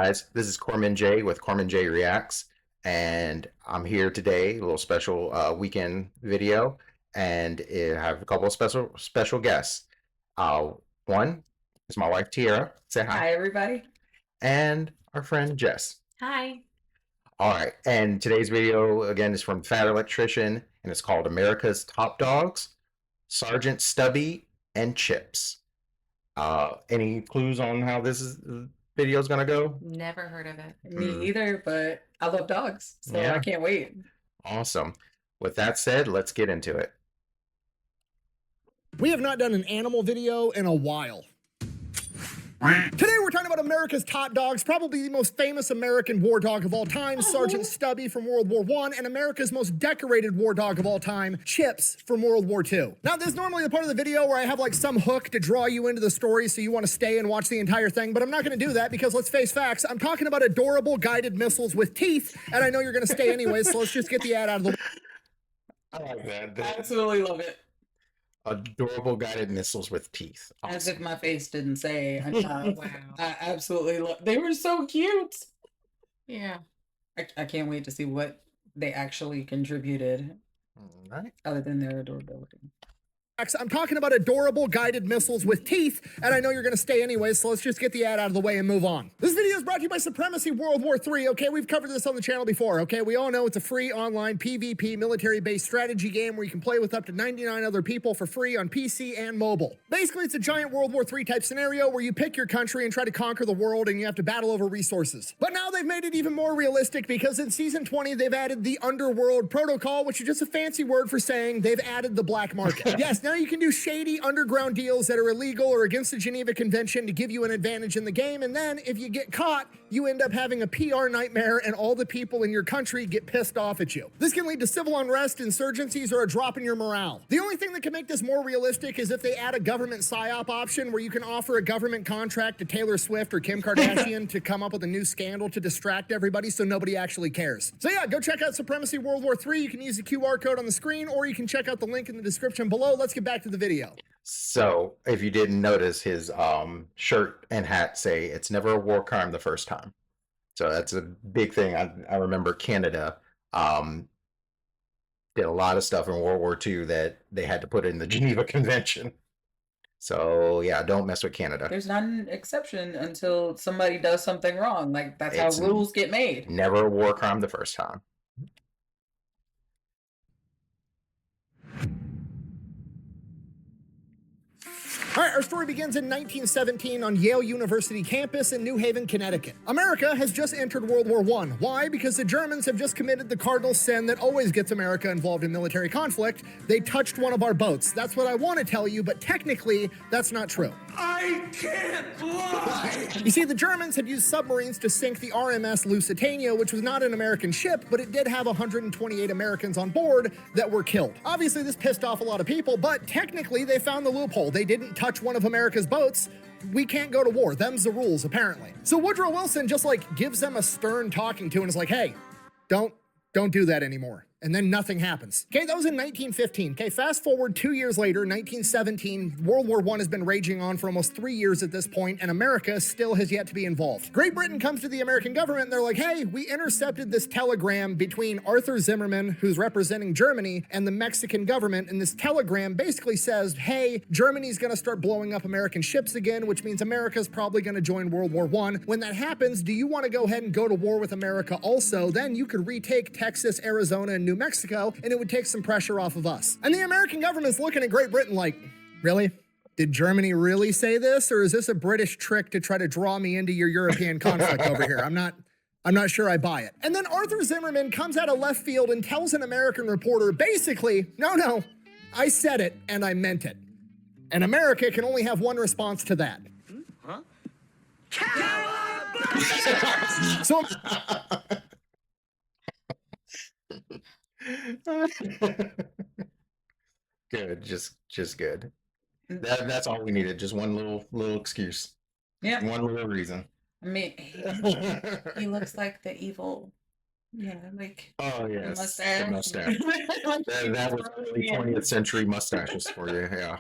Guys, this is CorpsmanJ with CorpsmanJ Reacts, and I'm here today, a little special weekend video, and I have a couple of special guests. Uh, One is my wife Tiara. Say hi. Hi, everybody. And our friend Jess. Hi. All right, and today's video again is from Fat Electrician, and it's called America's Top Dogs, Sergeant Stubby and Chips. Any clues on how video is gonna go? Never heard of it. Me either, but I love dogs, so Yeah. I can't wait. Awesome. With that said, let's get into it. We have not done an animal video in a while. Today we're talking about America's top dogs, probably the most famous American war dog of all time, Sergeant Stubby from World War I, and America's most decorated war dog of all time, Chips from World War II. Now, this is normally the part of the video where I have like some hook to draw you into the story so you want to stay and watch the entire thing, but I'm not going to do that because let's face facts, I'm talking about adorable guided missiles with teeth, and I know you're going to stay anyway, so let's just get the ad out of the way. I like that. I absolutely love it. Adorable guided missiles with teeth. Awesome. As if my face didn't say. Wow. I absolutely love. They were so cute. Yeah. I can't wait to see what they actually contributed. All right. Other than their adorability. I'm talking about adorable guided missiles with teeth, and I know you're going to stay anyway, so let's just get the ad out of the way and move on. This video is brought to you by Supremacy World War III, okay? We've covered this on the channel before, okay? We all know it's a free online PvP military-based strategy game where you can play with up to 99 other people for free on PC and mobile. Basically, it's a giant World War III type scenario where you pick your country and try to conquer the world, and you have to battle over resources. But now they've made it even more realistic because in Season 20, they've added the Underworld Protocol, which is just a fancy word for saying they've added the black market. Yes, now you can do shady underground deals that are illegal or against the Geneva Convention to give you an advantage in the game, and then if you get caught, you end up having a PR nightmare and all the people in your country get pissed off at you. This can lead to civil unrest, insurgencies, or a drop in your morale. The only thing that can make this more realistic is if they add a government PSYOP option where you can offer a government contract to Taylor Swift or Kim Kardashian to come up with a new scandal to distract everybody so nobody actually cares. So yeah, go check out Supremacy World War III. You can use the QR code on the screen or you can check out the link in the description below. Let's get back to the video. So, if you didn't notice, his shirt and hat say it's never a war crime the first time. So that's a big thing. I remember Canada did a lot of stuff in World War II that they had to put in the Geneva Convention. So yeah, don't mess with Canada. There's not an exception until somebody does something wrong. Like that's how rules get made. Never a war crime the first time. All right, our story begins in 1917 on Yale University campus in New Haven, Connecticut. America has just entered World War I. Why? Because the Germans have just committed the cardinal sin that always gets America involved in military conflict. They touched one of our boats. That's what I want to tell you, but technically, that's not true. I can't lie! You see, the Germans had used submarines to sink the RMS Lusitania, which was not an American ship, but it did have 128 Americans on board that were killed. Obviously, this pissed off a lot of people, but technically, they found the loophole. They didn't touch one of America's boats. We can't go to war. Them's the rules, apparently. So Woodrow Wilson just like gives them a stern talking to and is like, hey, don't do that anymore. And then nothing happens. Okay, that was in 1915. Okay, fast forward 2 years later, 1917, World War I has been raging on for almost 3 years at this point, and America still has yet to be involved. Great Britain comes to the American government, and they're like, hey, we intercepted this telegram between Arthur Zimmerman, who's representing Germany, and the Mexican government, and this telegram basically says, hey, Germany's gonna start blowing up American ships again, which means America's probably gonna join World War I. When that happens, do you wanna go ahead and go to war with America also? Then you could retake Texas, Arizona, and New Mexico, and it would take some pressure off of us. And the American government's looking at Great Britain like, really? Did Germany really say this, or is this a British trick to try to draw me into your European conflict over here? I'm not sure I buy it. And then Arthur Zimmerman comes out of left field and tells an American reporter, basically, no, I said it and I meant it. And America can only have one response to that. Huh? So Good, just good. That's all we needed. Just one little excuse. Yeah. One little reason. I mean, he looks like the evil. Yeah, like oh yes, mustache. the mustache. that was early 20th century mustaches for you. Yeah.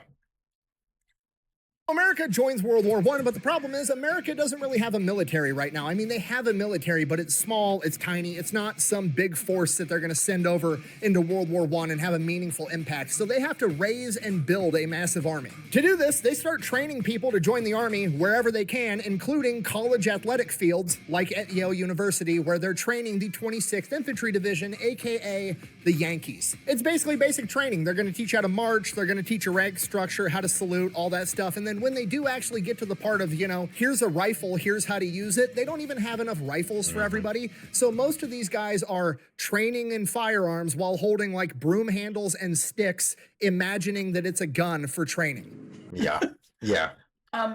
America joins World War I, but the problem is America doesn't really have a military right now. I mean, they have a military, but it's small, it's tiny. It's not some big force that they're going to send over into World War I and have a meaningful impact. So they have to raise and build a massive army. To do this, they start training people to join the army wherever they can, including college athletic fields like at Yale University, where they're training the 26th Infantry Division, aka the Yankees. It's basically basic training. They're going to teach how to march, they're going to teach a rank structure, how to salute, all that stuff, and then when they do actually get to the part of, here's a rifle, here's how to use it, they don't even have enough rifles for everybody. So most of these guys are training in firearms while holding like broom handles and sticks, imagining that it's a gun for training. Yeah. Yeah.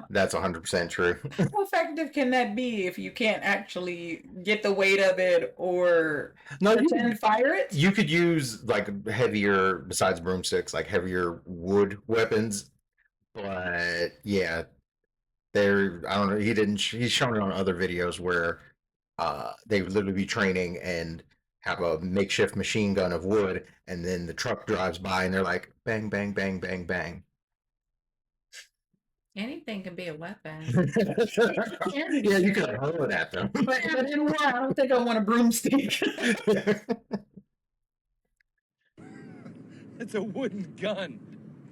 That's 100% true. How effective can that be if you can't actually get the weight of it or pretend fire it? You could use like heavier, besides broomsticks, like heavier wood weapons. But yeah, I don't know. He's shown it on other videos where they would literally be training and have a makeshift machine gun of wood, and then the truck drives by and they're like, bang, bang, bang, bang, bang. Anything can be a weapon. Yeah, you could hurl it at them. But in a while, I don't think I want a broomstick. It's a wooden gun.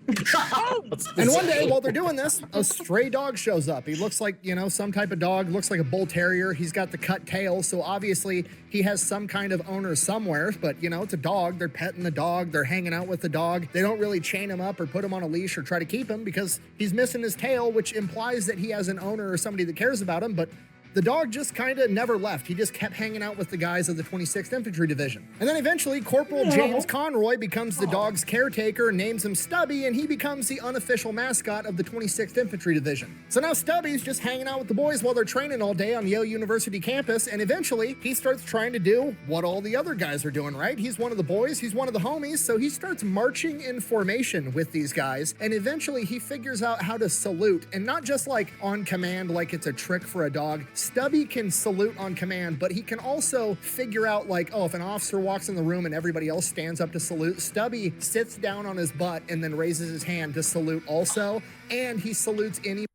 And one day, while they're doing this, a stray dog shows up. He looks like, some type of dog, looks like a bull terrier. He's got the cut tail, so obviously he has some kind of owner somewhere, but, it's a dog. They're petting the dog. They're hanging out with the dog. They don't really chain him up or put him on a leash or try to keep him because he's missing his tail, which implies that he has an owner or somebody that cares about him, but the dog just kind of never left. He just kept hanging out with the guys of the 26th Infantry Division. And then eventually, Corporal James Conroy becomes the dog's caretaker, names him Stubby, and he becomes the unofficial mascot of the 26th Infantry Division. So now Stubby's just hanging out with the boys while they're training all day on Yale University campus, and eventually, he starts trying to do what all the other guys are doing, right? He's one of the boys, he's one of the homies, so he starts marching in formation with these guys, and eventually he figures out how to salute, and not just like on command like it's a trick for a dog. Stubby can salute on command, but he can also figure out like, if an officer walks in the room and everybody else stands up to salute, Stubby sits down on his butt and then raises his hand to salute also, and he salutes any.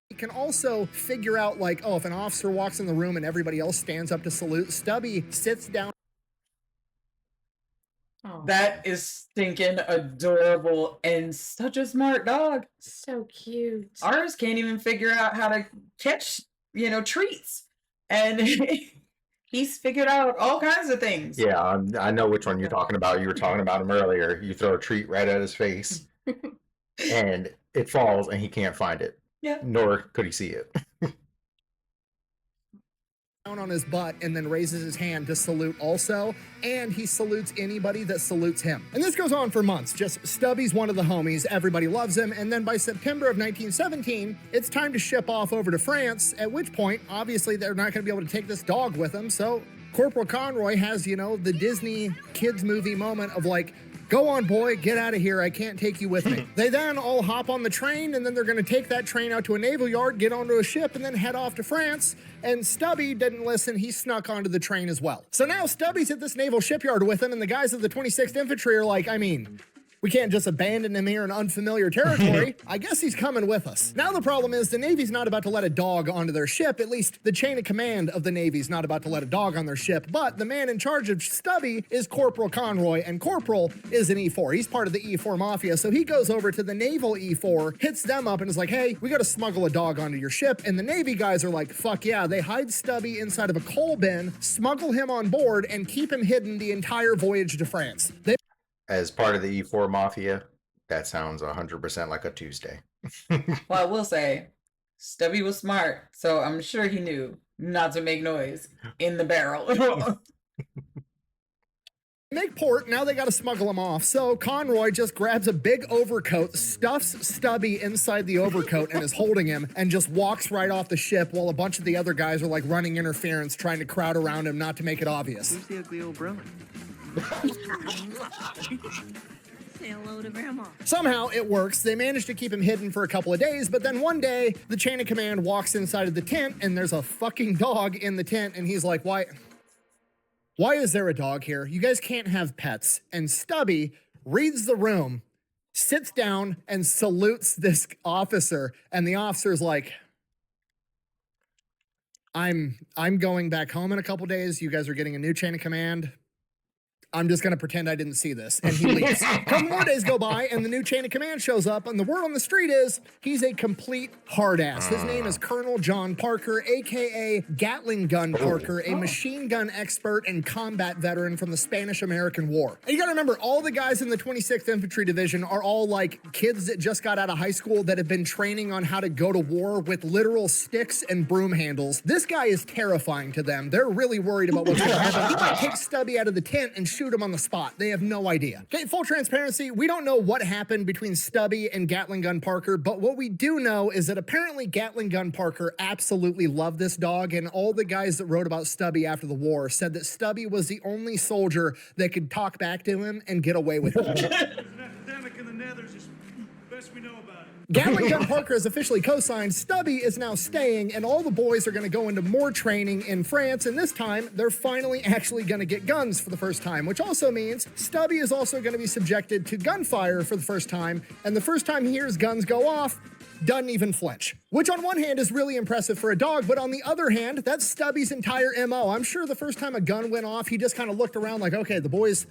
He can also figure out like, if an officer walks in the room and everybody else stands up to salute, Stubby sits down. That is stinking adorable and such a smart dog. So cute. Ours can't even figure out how to catch, treats. And he's figured out all kinds of things. Yeah, I know which one you're talking about. You were talking about him earlier. You throw a treat right at his face and it falls and he can't find it. Yeah. Nor could he see it. Down on his butt and then raises his hand to salute also, and he salutes anybody that salutes him. And this goes on for months. Just Stubby's one of the homies, everybody loves him, and then by September of 1917, it's time to ship off over to France, at which point, obviously, they're not going to be able to take this dog with them, so Corporal Conroy has, the Disney kids movie moment of like, go on, boy, get out of here. I can't take you with me. They then all hop on the train, and then they're going to take that train out to a naval yard, get onto a ship, and then head off to France. And Stubby didn't listen. He snuck onto the train as well. So now Stubby's at this naval shipyard with him, and the guys of the 26th Infantry are like, we can't just abandon him here in unfamiliar territory. I guess he's coming with us. Now the problem is the Navy's not about to let a dog onto their ship. At least the chain of command of the Navy's not about to let a dog on their ship. But the man in charge of Stubby is Corporal Conroy, and Corporal is an E4. He's part of the E4 Mafia. So he goes over to the Naval E4, hits them up, and is like, hey, we got to smuggle a dog onto your ship. And the Navy guys are like, fuck yeah. They hide Stubby inside of a coal bin, smuggle him on board, and keep him hidden the entire voyage to France. As part of the E4 Mafia, that sounds 100% like a Tuesday. Well, I will say, Stubby was smart, so I'm sure he knew not to make noise in the barrel. Make port, now they gotta smuggle him off. So Conroy just grabs a big overcoat, stuffs Stubby inside the overcoat and is holding him, and just walks right off the ship while a bunch of the other guys are like running interference, trying to crowd around him not to make it obvious. Who's the ugly old brother? Say hello to Grandma. Somehow it works. They manage to keep him hidden for a couple of days, but then one day the chain of command walks inside of the tent and there's a fucking dog in the tent, and he's like, why is there a dog here? You guys can't have pets. And Stubby reads the room sits down and salutes this officer, and the officer's like, I'm going back home in a couple days. You guys are getting a new chain of command. I'm just going to pretend I didn't see this. And he leaves. A couple more days go by, and the new chain of command shows up, and the word on the street is he's a complete hard ass. His name is Colonel John Parker, a.k.a. Gatling Gun Parker, a machine gun expert and combat veteran from the Spanish-American War. And you got to remember, all the guys in the 26th Infantry Division are all like kids that just got out of high school that have been training on how to go to war with literal sticks and broom handles. This guy is terrifying to them. They're really worried about what's going to happen. He might take Stubby out of the tent and shoot him on the spot. They have no idea. Okay, full transparency, we don't know what happened between Stubby and Gatling Gun Parker, but what we do know is that apparently Gatling Gun Parker absolutely loved this dog, and all the guys that wrote about Stubby after the war said that Stubby was the only soldier that could talk back to him and get away with it. There's an epidemic in the Nethers, it's the best we know about it. Gatling Gun Parker is officially co-signed, Stubby is now staying, and all the boys are going to go into more training in France, and this time, they're finally actually going to get guns for the first time, which also means Stubby is also going to be subjected to gunfire for the first time, and the first time he hears guns go off, doesn't even flinch. Which on one hand is really impressive for a dog, but on the other hand, that's Stubby's entire MO. I'm sure the first time a gun went off, he just kind of looked around like, okay, the boys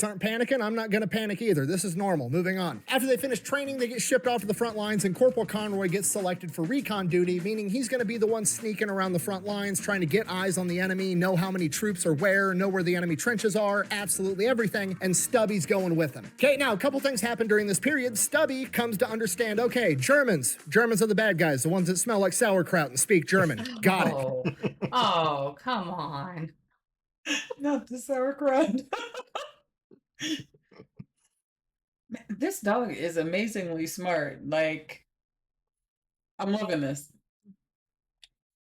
aren't panicking. I'm not going to panic either. This is normal. Moving on. After they finish training, they get shipped off to the front lines, and Corporal Conroy gets selected for recon duty, meaning he's going to be the one sneaking around the front lines, trying to get eyes on the enemy, know how many troops are where, know where the enemy trenches are, absolutely everything, and Stubby's going with him. Okay, now, a couple things happen during this period. Stubby comes to understand, okay, Germans are the bad guys, the ones that smell like sauerkraut and speak German. Got it. Oh, come on. Not the sauerkraut. Man, this dog is amazingly smart. Like, I'm loving this.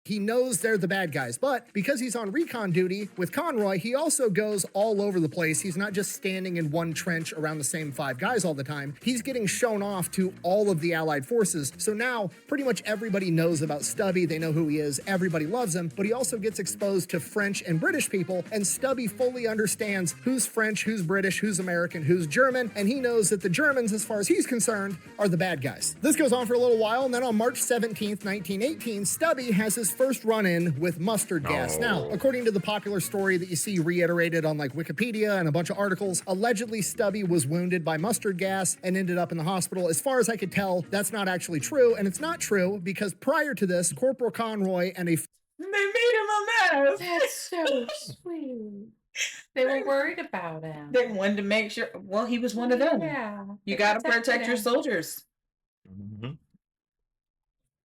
He knows they're the bad guys, but because he's on recon duty with Conroy, he also goes all over the place. He's not just standing in one trench around the same 5 guys all the time. He's getting shown off to all of the Allied forces. So now pretty much everybody knows about Stubby. They know who he is. Everybody loves him, but he also gets exposed to French and British people, and Stubby fully understands who's French, who's British, who's American, who's German, and he knows that the Germans, as far as he's concerned, are the bad guys. This goes on for a little while, and then on March 17th, 1918, Stubby has his first run-in with mustard gas. Now, according to the popular story that you see reiterated on like Wikipedia and a bunch of articles, allegedly Stubby was wounded by mustard gas and ended up in the hospital. As far as I could tell, that's not actually true, and it's not true because prior to this, Corporal Conroy and They made him a mess. That's so sweet. They were worried about him. They wanted to make sure. Well, he was one of them. Yeah. You they got to protected protect your him. soldiers.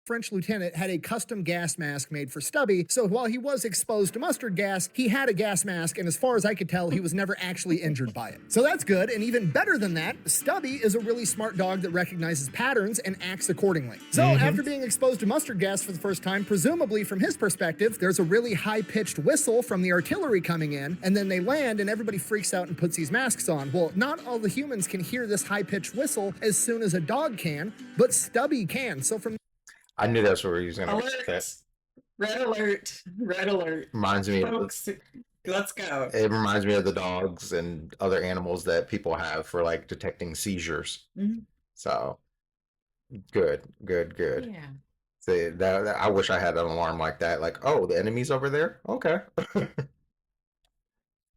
French lieutenant had a custom gas mask made for Stubby, so while he was exposed to mustard gas, he had a gas mask, and as far as I could tell, he was never actually injured by it. So that's good, and even better than that, Stubby is a really smart dog that recognizes patterns and acts accordingly. So after being exposed to mustard gas for the first time, presumably from his perspective, there's a really high-pitched whistle from the artillery coming in, and then they land, and everybody freaks out and puts these masks on. Well, not all the humans can hear this high-pitched whistle as soon as a dog can, but Stubby can. So from I knew that's where he was going to Alert. that. Red alert. Red alert. Reminds me of Folks, let's go. it reminds me of the dogs and other animals that people have for like detecting seizures. Mhm. So good. Yeah. See, that I wish I had an alarm like that. Like, oh, the enemy's over there. Okay.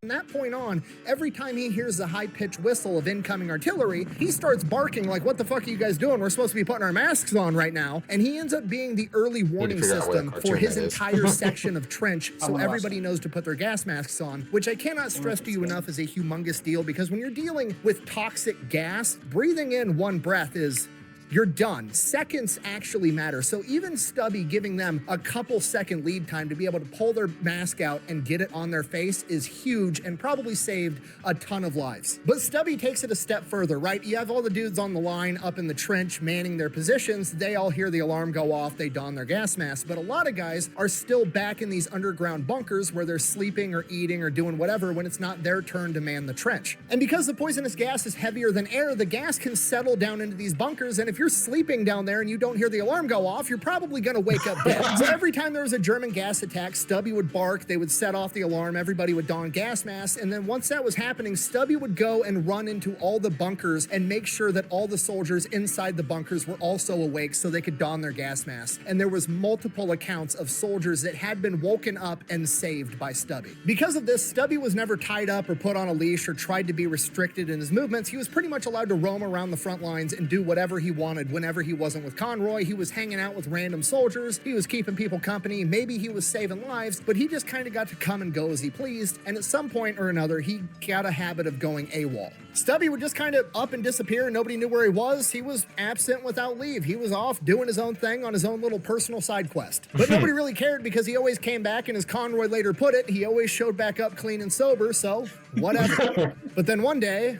From that point on, every time he hears the high-pitched whistle of incoming artillery, he starts barking like, what the fuck are you guys doing? We're supposed to be putting our masks on right now. And he ends up being the early warning figure out what system cartoon for his that is. entire section of trench, so gonna watch everybody knows to put their gas masks on, which I cannot stress to you enough is a humongous deal, because when you're dealing with toxic gas, breathing in one breath is... you're done. Seconds actually matter. So even Stubby giving them a couple second lead time to be able to pull their mask out and get it on their face is huge and probably saved a ton of lives. But Stubby takes it a step further, right? You have all the dudes on the line up in the trench manning their positions. They all hear the alarm go off. They don their gas masks. But a lot of guys are still back in these underground bunkers where they're sleeping or eating or doing whatever when it's not their turn to man the trench. And because the poisonous gas is heavier than air, the gas can settle down into these bunkers. And if if you're sleeping down there and you don't hear the alarm go off, you're probably gonna wake up dead. So every time there was a German gas attack, Stubby would bark, they would set off the alarm, everybody would don gas masks, and then once that was happening, Stubby would go and run into all the bunkers and make sure that all the soldiers inside the bunkers were also awake so they could don their gas masks. And there was multiple accounts of soldiers that had been woken up and saved by Stubby. Because of this, Stubby was never tied up or put on a leash or tried to be restricted in his movements. He was pretty much allowed to roam around the front lines and do whatever he wanted whenever he wasn't with Conroy. He was hanging out with random soldiers, he was keeping people company, maybe he was saving lives, but he just kind of got to come and go as he pleased, and at some point or another, he got a habit of going AWOL. Stubby would just kind of up and disappear and nobody knew where he was. He was absent without leave. He was off doing his own thing on his own little personal side quest. But nobody really cared because he always came back, and as Conroy later put it, he always showed back up clean and sober, so whatever. But then one day,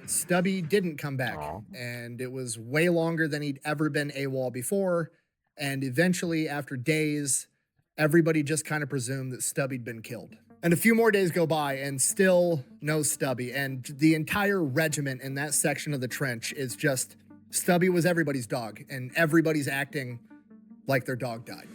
Stubby didn't come back, and it was way longer than he'd ever been AWOL before, and eventually, after days, everybody just kind of presumed that Stubby'd been killed. And a few more days go by, and still no Stubby, and the entire regiment in that section of the trench is just, Stubby was everybody's dog, and everybody's acting like their dog died.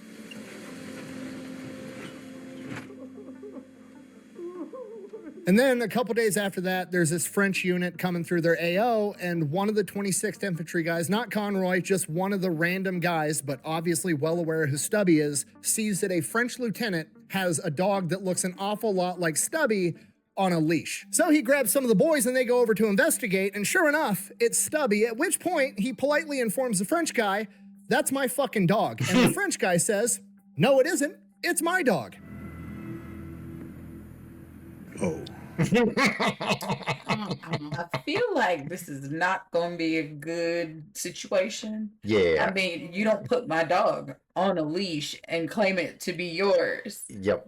And then a couple days after that, there's this French unit coming through their AO, and one of the 26th Infantry guys, not Conroy, just one of the random guys, but obviously well aware who Stubby is, sees that a French lieutenant has a dog that looks an awful lot like Stubby on a leash. So he grabs some of the boys and they go over to investigate, and sure enough, it's Stubby, at which point he politely informs the French guy, "That's my fucking dog." And the French guy says, "No, it isn't. It's my dog." Oh. I feel like this is not going to be a good situation. Yeah. I mean, you don't put my dog on a leash and claim it to be yours. Yep.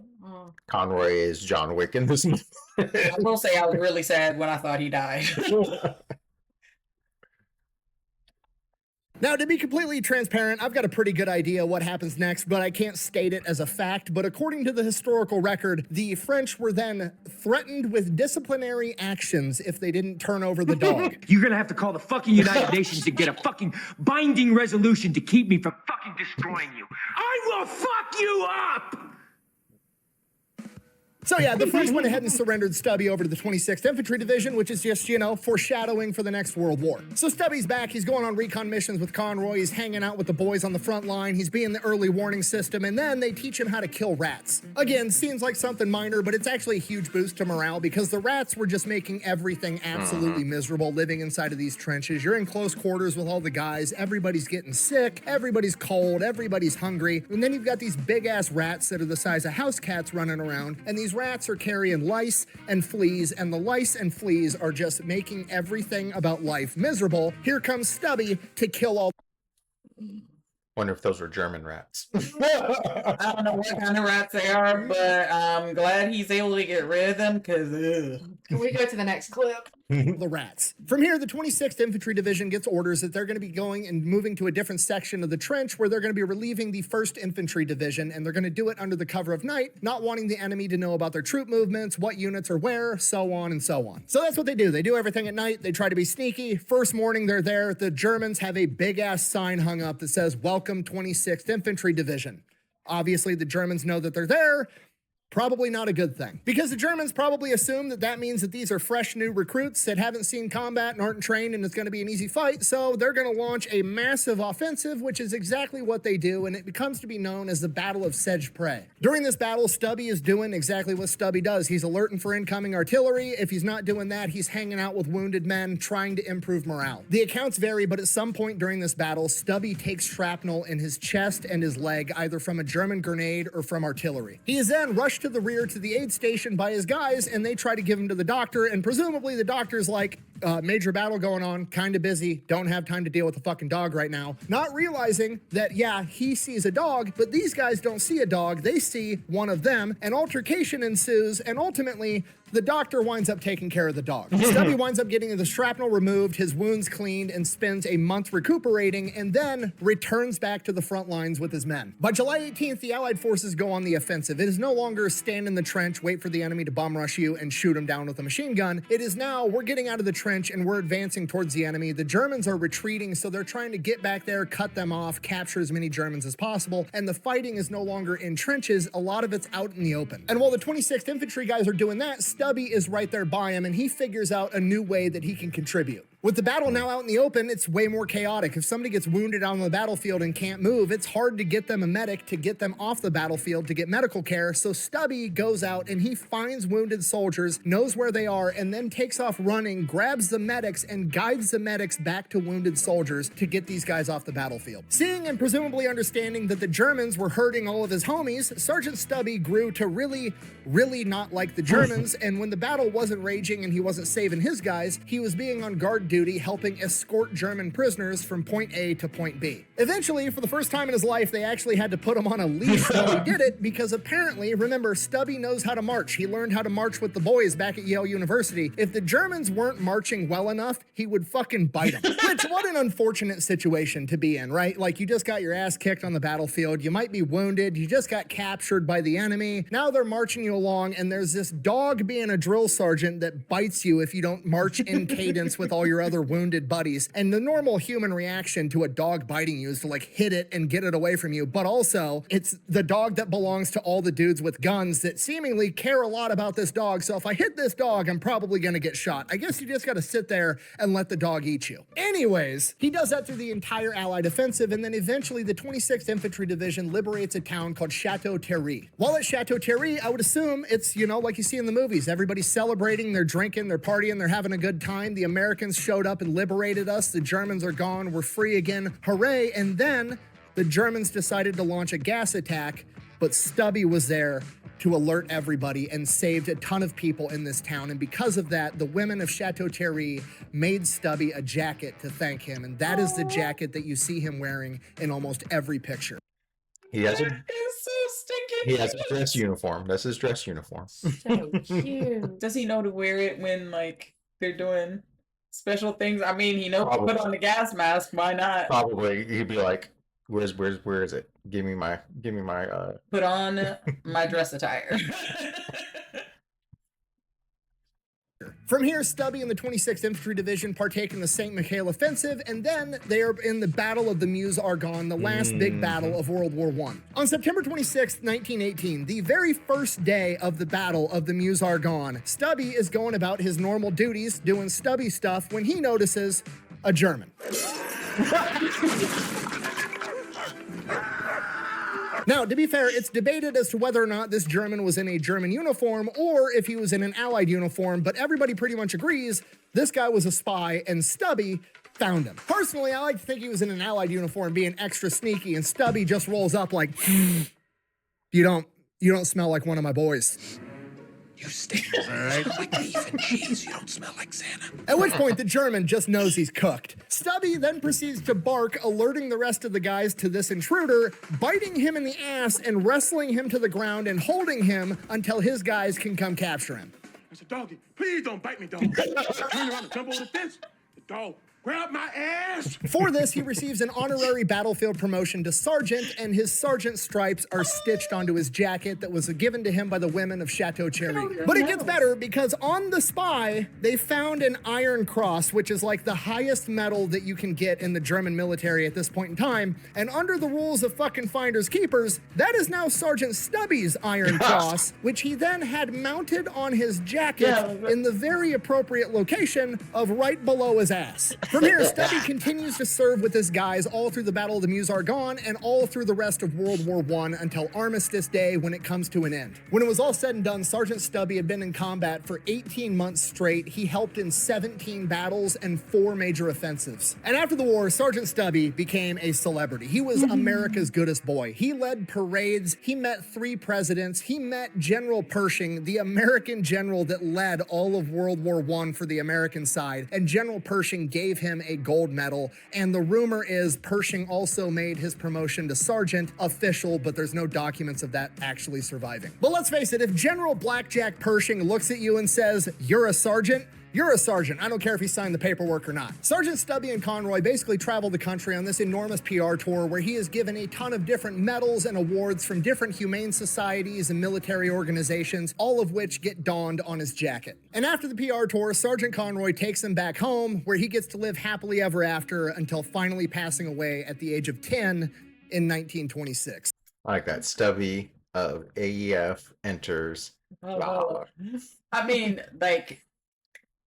Conroy is John Wick in this movie. I will say I was really sad when I thought he died. Now, to be completely transparent, I've got a pretty good idea what happens next, but I can't state it as a fact. But according to the historical record, the French were then threatened with disciplinary actions if they didn't turn over the dog. You're gonna have to call the fucking United Nations to get a fucking binding resolution to keep me from fucking destroying you. I will fuck you up! So yeah, the French went ahead and surrendered Stubby over to the 26th Infantry Division, which is just, you know, foreshadowing for the next World War. So Stubby's back, he's going on recon missions with Conroy, he's hanging out with the boys on the front line, he's being the early warning system, and then they teach him how to kill rats. Again, seems like something minor, but it's actually a huge boost to morale because the rats were just making everything absolutely miserable living inside of these trenches. You're in close quarters with all the guys, everybody's getting sick, everybody's cold, everybody's hungry, and then you've got these big-ass rats that are the size of house cats running around, and these rats are carrying lice and fleas, and the lice and fleas are just making everything about life miserable. Here comes Stubby to kill all. Wonder if those were German rats. I don't know what kind of rats they are, but I'm glad he's able to get rid of them because Can we go to the next clip? The rats. From here, the 26th Infantry Division gets orders that they're going to be going and moving to a different section of the trench where they're going to be relieving the 1st Infantry Division, and they're going to do it under the cover of night, not wanting the enemy to know about their troop movements, what units are where, so on and so on. So that's what they do. They do everything at night. They try to be sneaky. First morning, they're there. The Germans have a big-ass sign hung up that says, "Welcome 26th Infantry Division." Obviously, the Germans know that they're there. Probably not a good thing, because the Germans probably assume that that means that these are fresh new recruits that haven't seen combat and aren't trained, and it's going to be an easy fight, so they're going to launch a massive offensive, which is exactly what they do, and it becomes to be known as the Battle of Sedge-Prey. During this battle, Stubby is doing exactly what Stubby does. He's alerting for incoming artillery. If he's not doing that, he's hanging out with wounded men, trying to improve morale. The accounts vary, but at some point during this battle, Stubby takes shrapnel in his chest and his leg, either from a German grenade or from artillery. He is then rushed to the rear to the aid station by his guys, and they try to give him to the doctor, and presumably the doctor's like, major battle going on, kind of busy, don't have time to deal with a fucking dog right now. Not realizing that, yeah, he sees a dog, but these guys don't see a dog, they see one of them. An altercation ensues, and ultimately, the doctor winds up taking care of the dog. Stubby winds up getting the shrapnel removed, his wounds cleaned, and spends a month recuperating, and then returns back to the front lines with his men. By July 18th, the Allied forces go on the offensive. It is no longer stand in the trench, wait for the enemy to bum rush you, and shoot him down with a machine gun. It is now, we're getting out of the trench trench and we're advancing towards the enemy. The Germans are retreating, so they're trying to get back there, cut them off, capture as many Germans as possible, and the fighting is no longer in trenches. A lot of it's out in the open. And while the 26th Infantry guys are doing that, Stubby is right there by him, and he figures out a new way that he can contribute. With the battle now out in the open, it's way more chaotic. If somebody gets wounded out on the battlefield and can't move, it's hard to get them a medic, to get them off the battlefield to get medical care. So Stubby goes out and he finds wounded soldiers, knows where they are, and then takes off running, grabs the medics, and guides the medics back to wounded soldiers to get these guys off the battlefield. Seeing and presumably understanding that the Germans were hurting all of his homies, Sergeant Stubby grew to really not like the Germans, and when the battle wasn't raging and he wasn't saving his guys, he was being on guard duty helping escort German prisoners from point A to point B. Eventually, for the first time in his life, they actually had to put him on a leash while he did it, because apparently, remember, Stubby knows how to march. He learned how to march with the boys back at Yale University. If the Germans weren't marching well enough, he would fucking bite them. Which, what an unfortunate situation to be in, right? Like, you just got your ass kicked on the battlefield, you might be wounded, you just got captured by the enemy, now they're marching you along, and there's this dog being a drill sergeant that bites you if you don't march in cadence with all your other wounded buddies. And the normal human reaction to a dog biting you is to like hit it and get it away from you. But also, it's the dog that belongs to all the dudes with guns that seemingly care a lot about this dog. So if I hit this dog, I'm probably gonna get shot. I guess you just gotta sit there and let the dog eat you. Anyways, he does that through the entire Allied offensive, and then eventually the 26th Infantry Division liberates a town called Chateau Thierry. While at Chateau Thierry, I would assume it's, you know, like you see in the movies, everybody's celebrating, they're drinking, they're partying, they're having a good time. The Americans showed up and liberated us. The Germans are gone. We're free again. Hooray. And then the Germans decided to launch a gas attack, but Stubby was there to alert everybody and saved a ton of people in this town. And because of that, the women of Chateau Thierry made Stubby a jacket to thank him. And that is the jacket that you see him wearing in almost every picture. He has a It's so stinking he has a cute. dress uniform. That's his dress uniform. So cute. Does he know to wear it when like they're doing special things? I mean, he knows to put Probably. on the gas mask. Why not Probably he'd be like, where is it? Give me my put on my dress attire? From here, Stubby and the 26th Infantry Division partake in the St. Michael Offensive, and then they are in the Battle of the Meuse-Argonne, the last big battle of World War I. On September 26, 1918, the very first day of the Battle of the Meuse-Argonne, Stubby is going about his normal duties, doing Stubby stuff, when he notices a German. Now, to be fair, it's debated as to whether or not this German was in a German uniform or if he was in an Allied uniform, but everybody pretty much agrees this guy was a spy and Stubby found him. Personally, I like to think he was in an Allied uniform being extra sneaky, and Stubby just rolls up like, you don't smell like one of my boys. You stink, all right? Like beef and cheese. You don't smell like Santa. At which point, the German just knows he's cooked. Stubby then proceeds to bark, alerting the rest of the guys to this intruder, biting him in the ass and wrestling him to the ground and holding him until his guys can come capture him. I said, doggy, please don't bite me, dog. Turn around and jump over the fence. The dog grab my ass. For this, he receives an honorary battlefield promotion to sergeant, and his sergeant stripes are stitched onto his jacket that was given to him by the women of Chateau Thierry. But it gets better, because on the spy, they found an Iron Cross, which is like the highest medal that you can get in the German military at this point in time. And under the rules of fucking finders keepers, that is now Sergeant Stubby's Iron Cross, which he then had mounted on his jacket in the very appropriate location of right below his ass. From here, Stubby continues to serve with his guys all through the Battle of the Meuse-Argonne and all through the rest of World War I until Armistice Day, when it comes to an end. When it was all said and done, Sergeant Stubby had been in combat for 18 months straight. He helped in 17 battles and 4 major offensives. And after the war, Sergeant Stubby became a celebrity. He was America's goodest boy. He led parades. He met 3 presidents. He met General Pershing, the American general that led all of World War I for the American side. And General Pershing gave him a gold medal, and the rumor is Pershing also made his promotion to sergeant official, but there's no documents of that actually surviving. But let's face it, if General Blackjack Pershing looks at you and says, "You're a sergeant," You're a sergeant. I don't care if he signed the paperwork or not. Sergeant Stubby and Conroy basically traveled the country on this enormous PR tour where he is given a ton of different medals and awards from different humane societies and military organizations, all of which get donned on his jacket. And after the PR tour, Sergeant Conroy takes him back home where he gets to live happily ever after until finally passing away at the age of 10 in 1926. I like that. Stubby of AEF enters. Oh, I mean, like,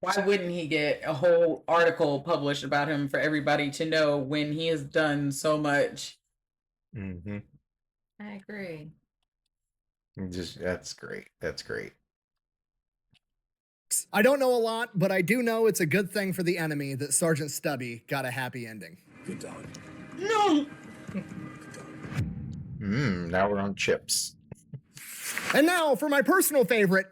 why wouldn't he get a whole article published about him for everybody to know when he has done so much? Mm-hmm. I agree. That's great. That's great. I don't know a lot, but I do know it's a good thing for the enemy that Sergeant Stubby got a happy ending. Good dog. No! Now we're on Chips. And now for my personal favorite,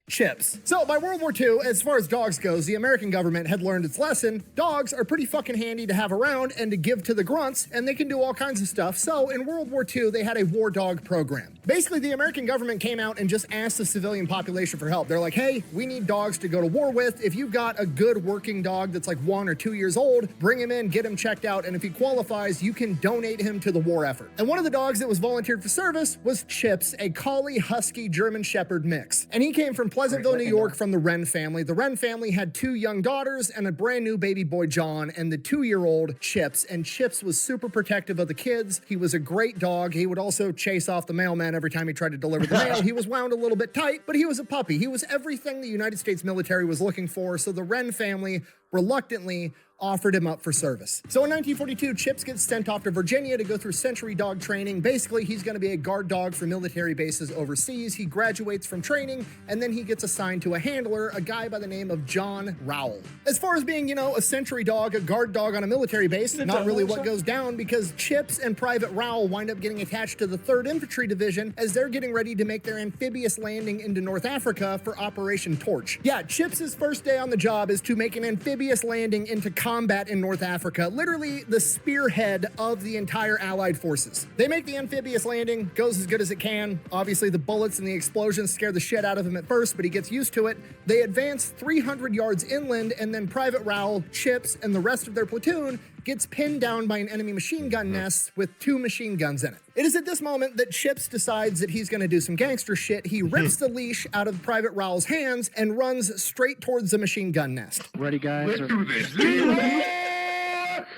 Chips. So by World War II, as far as dogs goes, the American government had learned its lesson. Dogs are pretty fucking handy to have around and to give to the grunts, and they can do all kinds of stuff. So in World War II, they had a war dog program. Basically, the American government came out and just asked the civilian population for help. They're like, hey, we need dogs to go to war with. If you've got a good working dog that's like 1 or 2 years old, bring him in, get him checked out, and if he qualifies, you can donate him to the war effort. And one of the dogs that was volunteered for service was Chips, a collie husky German shepherd mix. And he came from Pleasantville, New York, from the Wren family. The Wren family had 2 young daughters and a brand new baby boy, John, and the 2-year-old Chips. And Chips was super protective of the kids. He was a great dog. He would also chase off the mailman every time he tried to deliver the mail. He was wound a little bit tight, but he was a puppy. He was everything the United States military was looking for, so the Wren family reluctantly offered him up for service. So in 1942, Chips gets sent off to Virginia to go through century dog training. Basically, he's going to be a guard dog for military bases overseas. He graduates from training, and then he gets assigned to a handler, a guy by the name of John Rowell. As far as being, a century dog, a guard dog on a military base, not really what goes down, because Chips and Private Rowell wind up getting attached to the 3rd Infantry Division as they're getting ready to make their amphibious landing into North Africa for Operation Torch. Yeah, Chips' first day on the job is to make an amphibious landing into combat in North Africa, literally the spearhead of the entire Allied forces. They make the amphibious landing, goes as good as it can. Obviously, the bullets and the explosions scare the shit out of him at first, but he gets used to it. They advance 300 yards inland, and then Private Rowell, Chips, and the rest of their platoon gets pinned down by an enemy machine gun nest with 2 machine guns in it. It is at this moment that Chips decides that he's going to do some gangster shit. He rips the leash out of Private Rowell's hands and runs straight towards the machine gun nest. Ready, guys? Let's do this.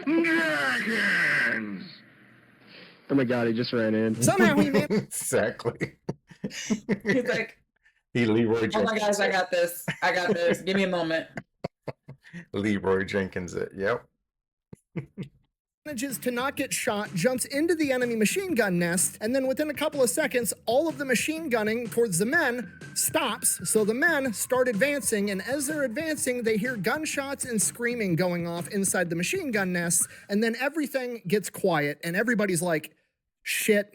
Dragons! Oh my god, he just ran in. Somehow he managed. Exactly. He's like, He Leroy oh my Jenkins. gosh, I got this. I got this. Give me a moment. Leroy Jenkins it. Yep. Manages to not get shot, jumps into the enemy machine gun nest, and then within a couple of seconds, all of the machine gunning towards the men stops. So the men start advancing, and as they're advancing, they hear gunshots and screaming going off inside the machine gun nest, and then everything gets quiet, and everybody's like, shit,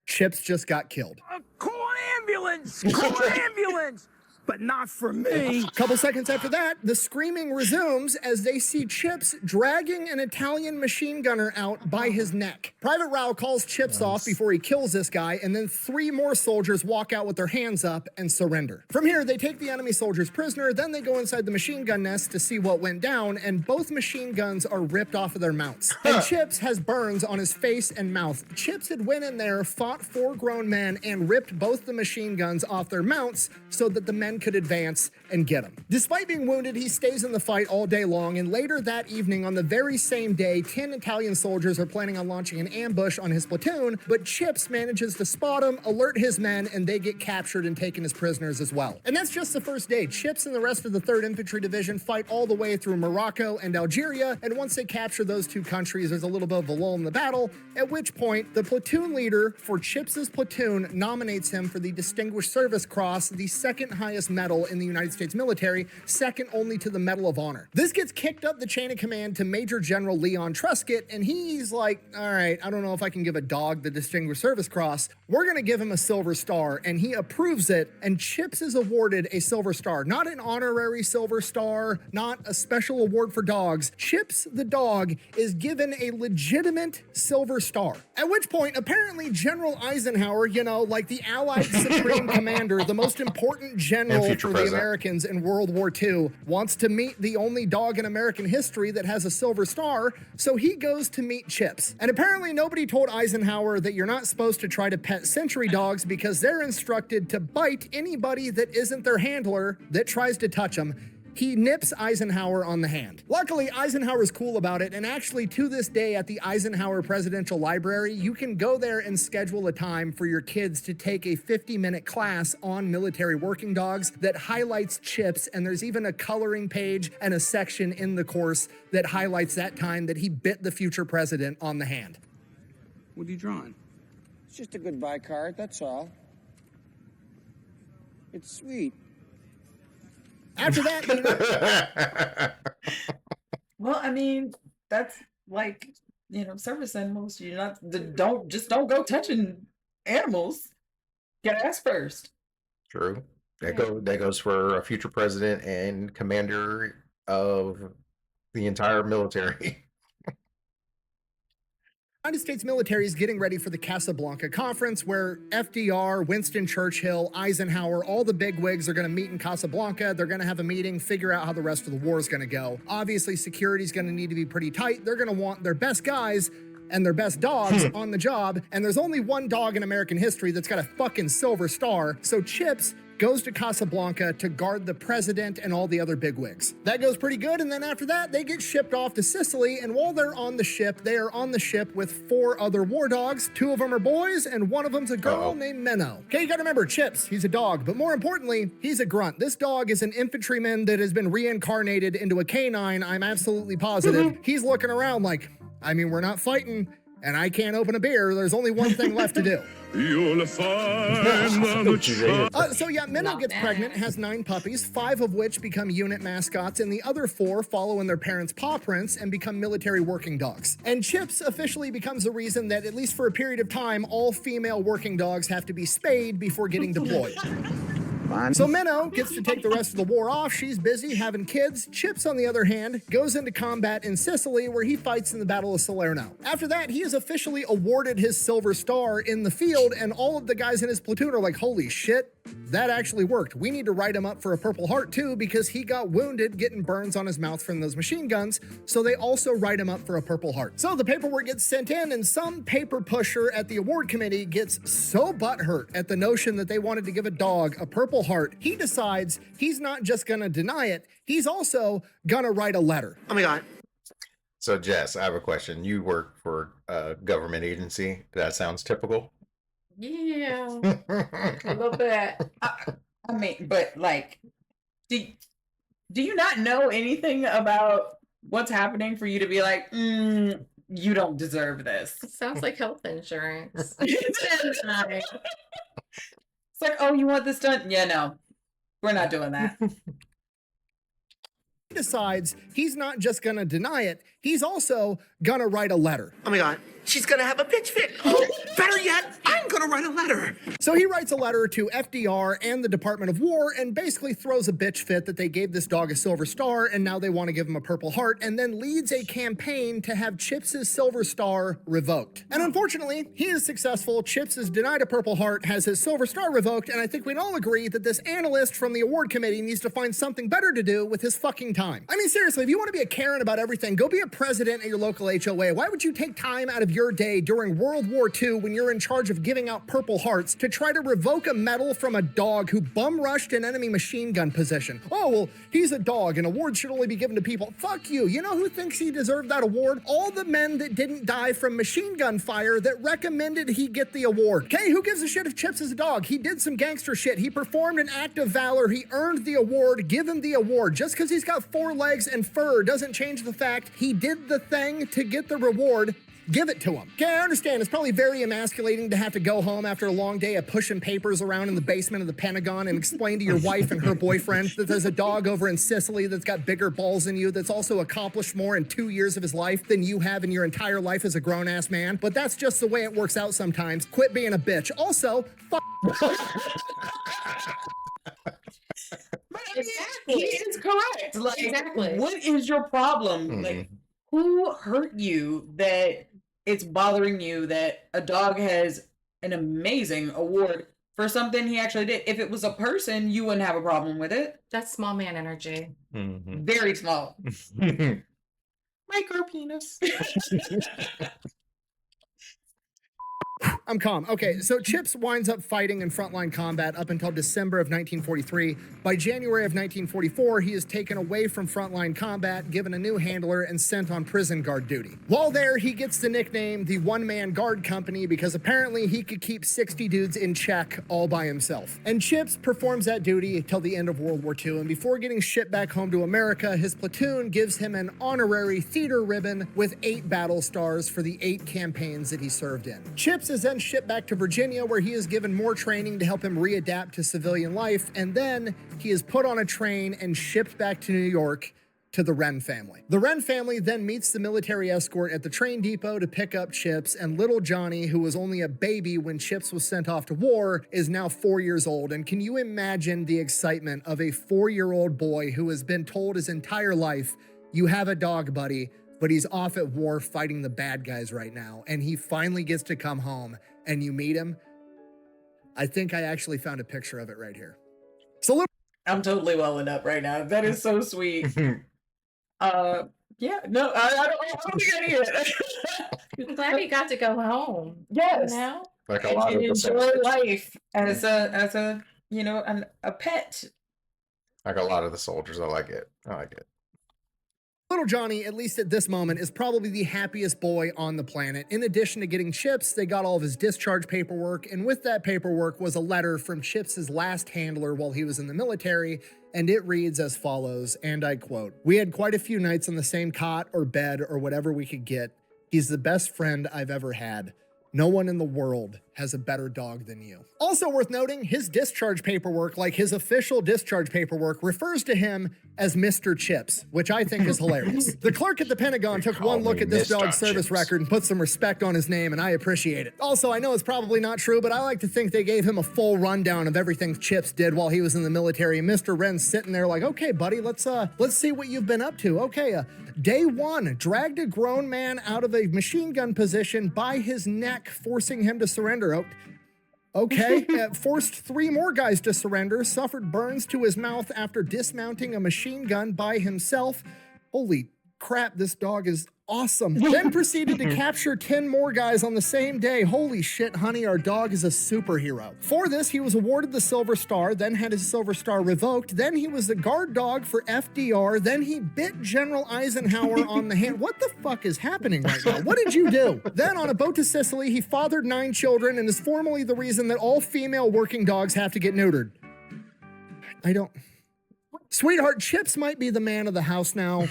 Chips just got killed. Call an ambulance! Call an ambulance! But not for me. A couple seconds after that, the screaming resumes as they see Chips dragging an Italian machine gunner out by his neck. Private Rowell calls Chips off before he kills this guy, and then 3 more soldiers walk out with their hands up and surrender. From here, they take the enemy soldiers prisoner, then they go inside the machine gun nest to see what went down, and both machine guns are ripped off of their mounts. And Chips has burns on his face and mouth. Chips had went in there, fought 4 grown men, and ripped both the machine guns off their mounts so that the men could advance and get him. Despite being wounded, he stays in the fight all day long, and later that evening on the very same day, 10 Italian soldiers are planning on launching an ambush on his platoon, but Chips manages to spot him, alert his men, and they get captured and taken as prisoners as well. And that's just the first day. Chips and the rest of the 3rd Infantry Division fight all the way through Morocco and Algeria, and once they capture those 2 countries, there's a little bit of a lull in the battle, at which point the platoon leader for Chips's platoon nominates him for the Distinguished Service Cross, the 2nd highest medal in the United States military, second only to the Medal of Honor. This gets kicked up the chain of command to Major General Leon Truscott, and he's like, all right, I don't know if I can give a dog the Distinguished Service Cross. We're going to give him a Silver Star, and he approves it, and Chips is awarded a Silver Star. Not an honorary Silver Star, not a special award for dogs. Chips the dog is given a legitimate Silver Star. At which point, apparently General Eisenhower, like the Allied Supreme Commander, the most important general general future for president. the Americans in World War II wants to meet the only dog in American history that has a silver star, so he goes to meet Chips. And apparently nobody told Eisenhower that you're not supposed to try to pet sentry dogs because they're instructed to bite anybody that isn't their handler that tries to touch them. He nips Eisenhower on the hand. Luckily, Eisenhower's cool about it, and actually to this day at the Eisenhower Presidential Library, you can go there and schedule a time for your kids to take a 50-minute class on military working dogs that highlights Chips, and there's even a coloring page and a section in the course that highlights that time that he bit the future president on the hand. What are you drawing? It's just a goodbye card, that's all. It's sweet. After that, Well, I mean, that's like, service animals. You're not, don't go touching animals. You gotta ask first. True. That goes for a future president and commander of the entire military. United States military is getting ready for the Casablanca conference where FDR, Winston Churchill, Eisenhower, all the bigwigs are going to meet in Casablanca. They're going to have a meeting, figure out how the rest of the war is going to go. Obviously, security is going to need to be pretty tight. They're going to want their best guys and their best dogs on the job. And there's only one dog in American history that's got a fucking silver star. So Chips goes to Casablanca to guard the president and all the other bigwigs. That goes pretty good, and then after that, they get shipped off to Sicily, and while they're on the ship, they are on the ship with 4 other war dogs. 2 of them are boys, and one of them's a girl named Minnow. Okay, you gotta remember, Chips, he's a dog, but more importantly, he's a grunt. This dog is an infantryman that has been reincarnated into a canine, I'm absolutely positive. He's looking around like, I mean, we're not fighting, and I can't open a beer. There's only one thing left to do. You'll find So yeah, Minnow gets pregnant, has 9 puppies, 5 of which become unit mascots, and the other 4 follow in their parents' paw prints and become military working dogs. And Chips officially becomes the reason that, at least for a period of time, all female working dogs have to be spayed before getting deployed. So Minnow gets to take the rest of the war off. She's busy having kids. Chips, on the other hand, goes into combat in Sicily where he fights in the Battle of Salerno. After that, he is officially awarded his Silver Star in the field, and all of the guys in his platoon are like, holy shit, that actually worked. We need to write him up for a Purple Heart too, because he got wounded getting burns on his mouth from those machine guns, so they also write him up for a Purple Heart. So the paperwork gets sent in, and some paper pusher at the award committee gets so butthurt at the notion that they wanted to give a dog a Purple Heart, he decides he's not just gonna deny it, he's also gonna write a letter. Oh my God. So Jess, I have a question. You work for a government agency. That sounds typical. Yeah, a little bit. I mean, but like, do you not know anything about what's happening for you to be like, you don't deserve this? It sounds like health insurance. It's like, oh, you want this done? Yeah, no, we're not doing that. He decides he's not just gonna deny it, he's also gonna write a letter. Oh my God. She's gonna have a pitch fit. Oh, better yet, I'm gonna write a letter. So he writes a letter to FDR and the Department of War and basically throws a bitch fit that they gave this dog a Silver Star and now they want to give him a Purple Heart, and then leads a campaign to have Chips' Silver Star revoked. And unfortunately, he is successful. Chips is denied a Purple Heart, has his Silver Star revoked, and I think we'd all agree that this analyst from the award committee needs to find something better to do with his fucking time. I mean, seriously, if you want to be a Karen about everything, go be a president at your local HOA. Why would you take time out of your day during World War II when you're in charge of giving out Purple Hearts to try to revoke a medal from a dog who bum rushed an enemy machine gun position? Oh, well, he's a dog and awards should only be given to people. Fuck you. You know who thinks he deserved that award? All the men that didn't die from machine gun fire that recommended he get the award. Okay, who gives a shit if Chips is a dog? He did some gangster shit. He performed an act of valor. He earned the award. Give him the award. Just because he's got 4 legs and fur doesn't change the fact he did the thing to get the reward. Give it to him. Okay, I understand. It's probably very emasculating to have to go home after a long day of pushing papers around in the basement of the Pentagon and explain to your wife and her boyfriend that there's a dog over in Sicily that's got bigger balls than you, that's also accomplished more in 2 years of his life than you have in your entire life as a grown-ass man. But that's just the way it works out sometimes. Quit being a bitch. Also, He is correct. Like, Exactly. what is your problem? Like, who hurt you that it's bothering you that a dog has an amazing award for something he actually did. If it was a person, you wouldn't have a problem with it. That's small man energy. Very small. Micro penis. I'm calm. Okay, so Chips winds up fighting in frontline combat up until December of 1943. By January of 1944, he is taken away from frontline combat, given a new handler, and sent on prison guard duty. While there, he gets the nickname the One-Man Guard Company because apparently he could keep 60 dudes in check all by himself. And Chips performs that duty till the end of World War II, and before getting shipped back home to America, his platoon gives him an honorary theater ribbon with 8 battle stars for the 8 campaigns that he served in. Chips is then shipped back to Virginia, where he is given more training to help him readapt to civilian life, and then he is put on a train and shipped back to New York to the Wren family. The Wren family then meets the military escort at the train depot to pick up Chips, and little Johnny, who was only a baby when Chips was sent off to war, is now 4 years old. And can you imagine the excitement of a 4-year-old boy who has been told his entire life, you have a dog, buddy, but he's off at war fighting the bad guys right now, and he finally gets to come home, and you meet him? I think I actually found a picture of it right here. So I'm totally welling up right now. That is so sweet. Yeah, no, I don't think I need it. I'm glad he got to go home. Yes. Now? Like a lot of enjoy life as a you know, a pet. Like a lot of the soldiers, I like it. I like it. little Johnny, at least at this moment, is probably the happiest boy on the planet. In addition to getting Chips, they got all of his discharge paperwork, and with that paperwork was a letter from Chips's last handler while he was in the military, and it reads as follows, and I quote, "We had quite a few nights on the same cot or bed or whatever we could get. He's the best friend I've ever had. No one in the world has a better dog than you." Also worth noting, his discharge paperwork, like his official discharge paperwork, refers to him as Mr. Chips, which I think is hilarious. The clerk at the Pentagon took one look at this dog's service record and put some respect on his name, and I appreciate it. Also, I know it's probably not true, but I like to think they gave him a full rundown of everything Chips did while he was in the military. Mr. Wren's sitting there like, okay, buddy, let's see what you've been up to. Okay, day one, dragged a grown man out of a machine gun position by his neck, forcing him to surrender. Oh, okay, forced 3 more guys to surrender, suffered burns to his mouth after dismounting a machine gun by himself. Holy crap, this dog is awesome. Then proceeded to capture 10 more guys on the same day. Holy shit, honey, our dog is a superhero. For this, he was awarded the Silver Star, then had his Silver Star revoked, then he was the guard dog for FDR, then he bit General Eisenhower on the hand. What the fuck is happening right now? What did you do? Then on a boat to Sicily, he fathered 9 children and is formally the reason that all female working dogs have to get neutered. Sweetheart, Chips might be the man of the house now.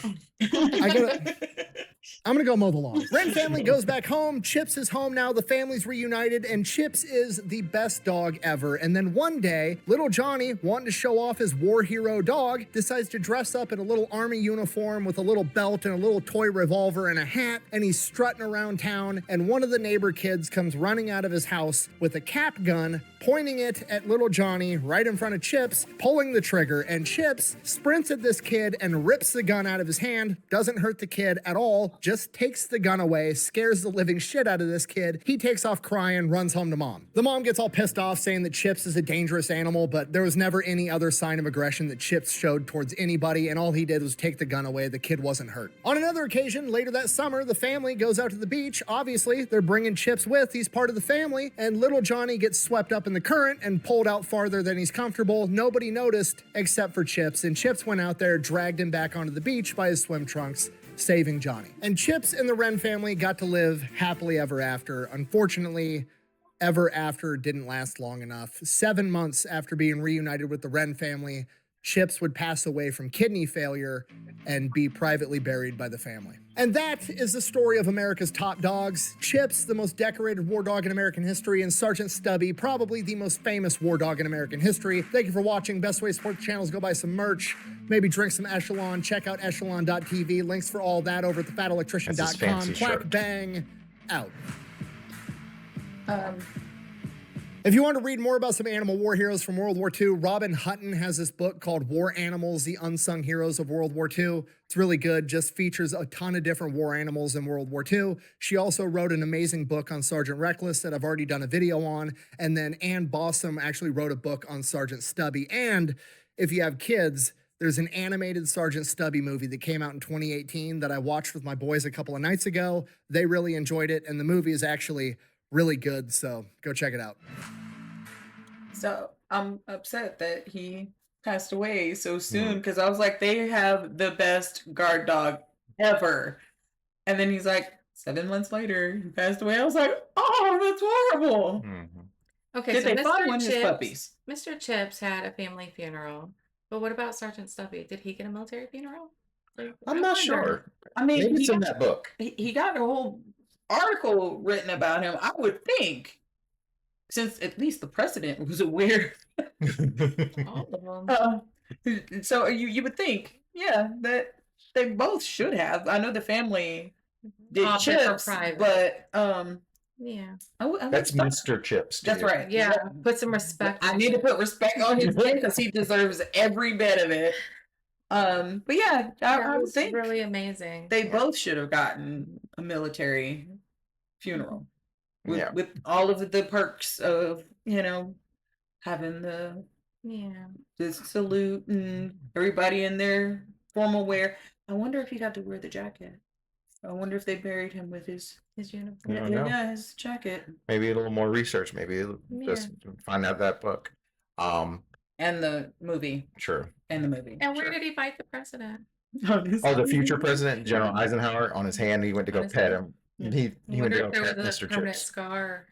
I'm gonna go mow the lawn. Wren family goes back home. Chips is home now. The family's reunited, and Chips is the best dog ever. And then one day, little Johnny, wanting to show off his war hero dog, decides to dress up in a little army uniform with a little belt and a little toy revolver and a hat, and he's strutting around town, and one of the neighbor kids comes running out of his house with a cap gun, pointing it at little Johnny right in front of Chips, pulling the trigger, and Chips sprints at this kid and rips the gun out of his hand, doesn't hurt the kid at all, just takes the gun away, scares the living shit out of this kid. He takes off crying, runs home to mom. The mom gets all pissed off, saying that Chips is a dangerous animal, but there was never any other sign of aggression that Chips showed towards anybody, and all he did was take the gun away. The kid wasn't hurt. On another occasion, later that summer, the family goes out to the beach. Obviously, they're bringing Chips with. He's part of the family, and little Johnny gets swept up in the current and pulled out farther than he's comfortable. Nobody noticed except for Chips, and Chips went out there, dragged him back onto the beach by his swim trunks, saving Johnny. And Chips and the Wren family got to live happily ever after. Unfortunately, ever after didn't last long enough. 7 months after being reunited with the Wren family, Chips would pass away from kidney failure and be privately buried by the family. And that is the story of America's top dogs. Chips, the most decorated war dog in American history, and Sergeant Stubby, probably the most famous war dog in American history. Thank you for watching. Best way to support the channel is go buy some merch, maybe drink some Echelon, check out echelon.tv. Links for all that over at thefatelectrician.com. That's his fancy Quack shirt. bang, out. If you want to read more about some animal war heroes from World War II, Robin Hutton has this book called War Animals, The Unsung Heroes of World War II. It's really good, just features a ton of different war animals in World War II. She also wrote an amazing book on Sergeant Reckless that I've already done a video on. And then Ann Bossum actually wrote a book on Sergeant Stubby. And if you have kids, there's an animated Sergeant Stubby movie that came out in 2018 that I watched with my boys a couple of nights ago. They really enjoyed it, and the movie is actually really good, so go check it out. So I'm upset that he passed away so soon because I was like, they have the best guard dog ever. And then he's like, 7 months later, he passed away. I was like, oh, that's horrible. Okay, Did so they find Mr. one of his Chips, puppies? Mr. Chips had a family funeral, but what about Sergeant Stubby? Did he get a military funeral? Like, I'm not sure. I mean, Maybe it's he in got, that book. he got a whole article written about him, I would think. Since at least the president was aware. All of them. So you would think, yeah, that they both should have. I know the family did Chips, but yeah, That's Mr. Chips. That's right. Yeah, put some respect. I need to put respect on his name because he deserves every bit of it. But yeah, I would think really amazing. They both should have gotten a military funeral. With all of the perks of, you know, having the salute and everybody in their formal wear. I wonder if he got to wear the jacket. I wonder if they buried him with his uniform. Yeah, his jacket. Maybe a little more research. Maybe just find out that book. And the movie. Sure. And the movie. And where did he fight the president? Oh, the future president, General Eisenhower, on his hand. He went to go pet him. He went to go pet Mr. Chips. Scar.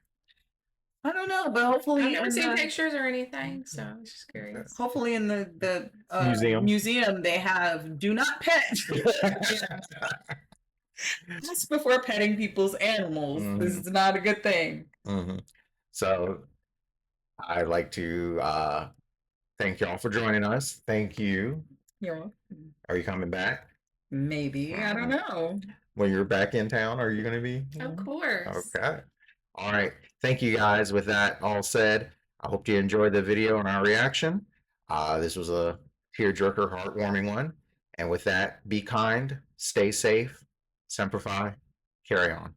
I don't know, but hopefully I've never seen pictures or anything, so I was just curious. Hopefully in the museum they have do not pet. That's before petting people's animals. This is not a good thing. So I'd like to thank y'all for joining us. Thank you. You're welcome. Are you coming back? Maybe. I don't know. When you're back in town, are you going to be? Of course. Okay. All right. Thank you guys. With that all said, I hope you enjoyed the video and our reaction. This was a tearjerker, heartwarming one. And with that, be kind, stay safe, Semper Fi, carry on.